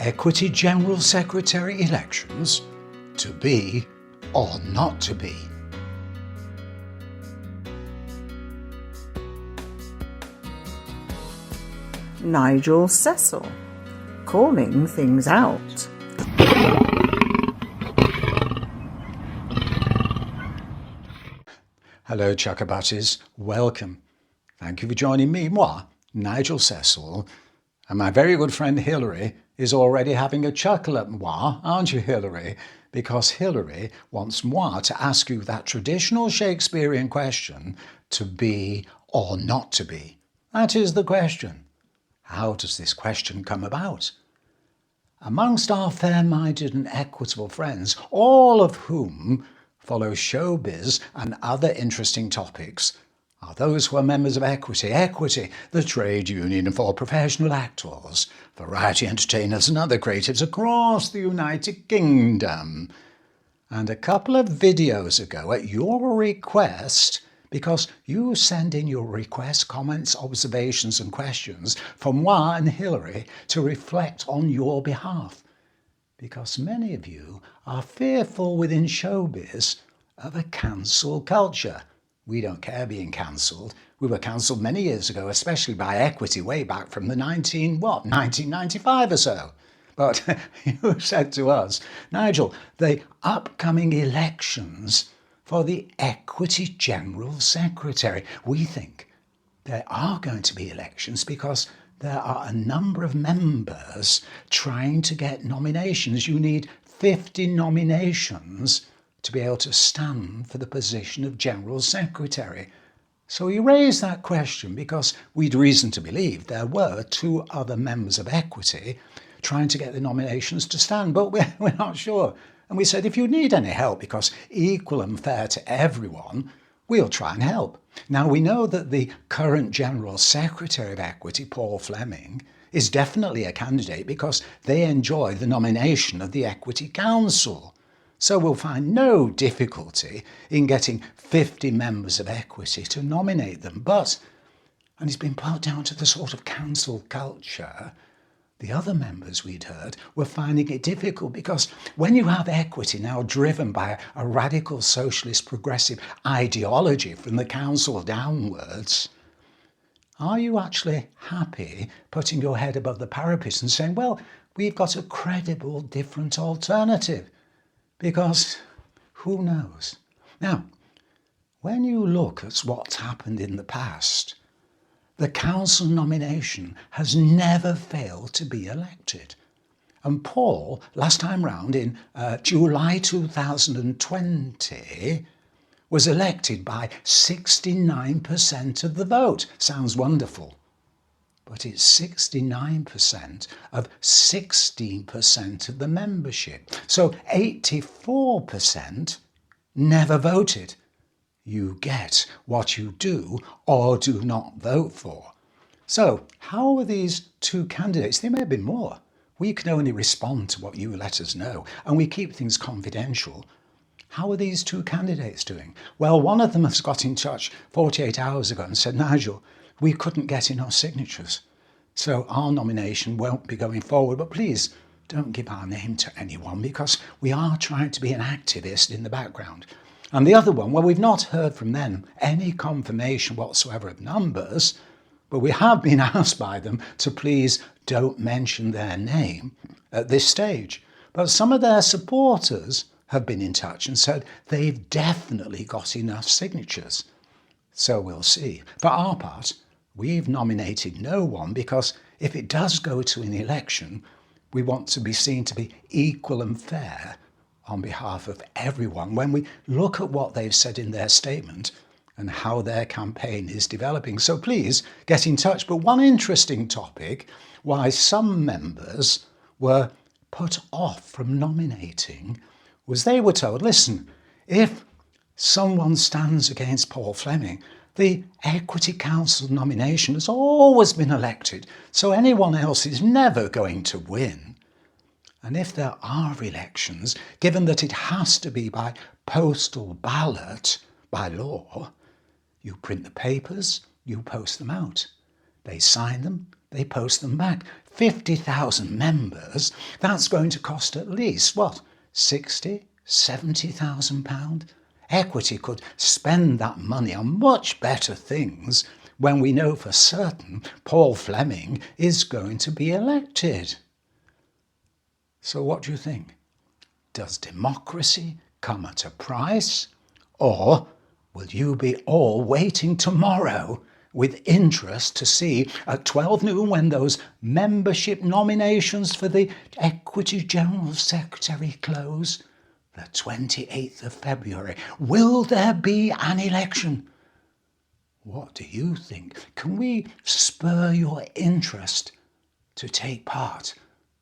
Equity General Secretary elections, to be or not to be. Nigel Cecil, calling things out. Hello Chuckabutties, welcome. Thank you for joining me, moi, Nigel Cecil, and my very good friend Hilary is already having a chuckle at moi, aren't you Hilary? Because Hilary wants moi to ask you that traditional Shakespearean question, to be or not to be. That is the question. How does this question come about? Amongst our fair-minded and equitable friends, all of whom follow showbiz and other interesting topics, are those who are members of Equity, the trade union for professional actors, variety entertainers and other creatives across the United Kingdom. And a couple of videos ago, at your request, because you send in your requests, comments, observations and questions for moi and Hilary to reflect on your behalf, because many of you are fearful within showbiz of a cancel culture. We don't care being cancelled. We were cancelled many years ago, especially by Equity, way back from the 1995 or so. But you said to us, Nigel, the upcoming elections for the Equity General Secretary, we think there are going to be elections because there are a number of members trying to get nominations. You need 50 nominations to be able to stand for the position of General Secretary. So we raised that question because we'd reason to believe there were two other members of Equity trying to get the nominations to stand, but we're not sure. And we said, if you need any help, because equal and fair to everyone, we'll try and help. Now, we know that the current General Secretary of Equity, Paul Fleming, is definitely a candidate because they enjoy the nomination of the Equity Council. So we'll find no difficulty in getting 50 members of Equity to nominate them. But, and it's been put down to the sort of cancel culture, the other members we'd heard were finding it difficult because when you have Equity now driven by a radical socialist progressive ideology from the council downwards, are you actually happy putting your head above the parapet and saying, well, we've got a credible different alternative? Because who knows? Now, when you look at what's happened in the past, the council nomination has never failed to be elected. And Paul, last time round in July 2020, was elected by 69% of the vote. Sounds wonderful. But it's 69% of 16% of the membership. So 84% never voted. You get what you do or do not vote for. So how are these two candidates? There may have been more. We can only respond to what you let us know, and we keep things confidential. How are these two candidates doing? Well, one of them has got in touch 48 hours ago and said, Nigel, we couldn't get enough signatures, so our nomination won't be going forward, but please don't give our name to anyone because we are trying to be an activist in the background. And the other one, well, we've not heard from them any confirmation whatsoever of numbers, but we have been asked by them to please don't mention their name at this stage. But some of their supporters have been in touch and said they've definitely got enough signatures. So we'll see. For our part, we've nominated no one because if it does go to an election, we want to be seen to be equal and fair on behalf of everyone when we look at what they've said in their statement and how their campaign is developing. So please get in touch. But one interesting topic, why some members were put off from nominating, was they were told, listen, if someone stands against Paul Fleming, the Equity Council nomination has always been elected, so anyone else is never going to win. And if there are elections, given that it has to be by postal ballot by law, you print the papers, you post them out. They sign them, they post them back. 50,000 members, that's going to cost at least, what, 60, 70,000 pounds? Equity could spend that money on much better things when we know for certain Paul Fleming is going to be elected. So what do you think? Does democracy come at a price? Or will you be all waiting tomorrow with interest to see at 12 noon when those membership nominations for the Equity General Secretary close? The 28th of February. Will there be an election? What do you think? Can we spur your interest to take part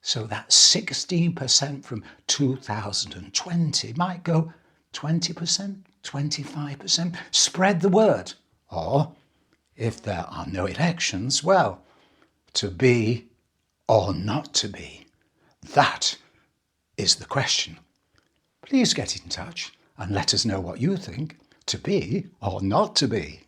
so that 16% from 2020 might go 20%, 25%? Spread the word. Or, if there are no elections, well, to be or not to be? That is the question. Please get in touch and let us know what you think, to be or not to be.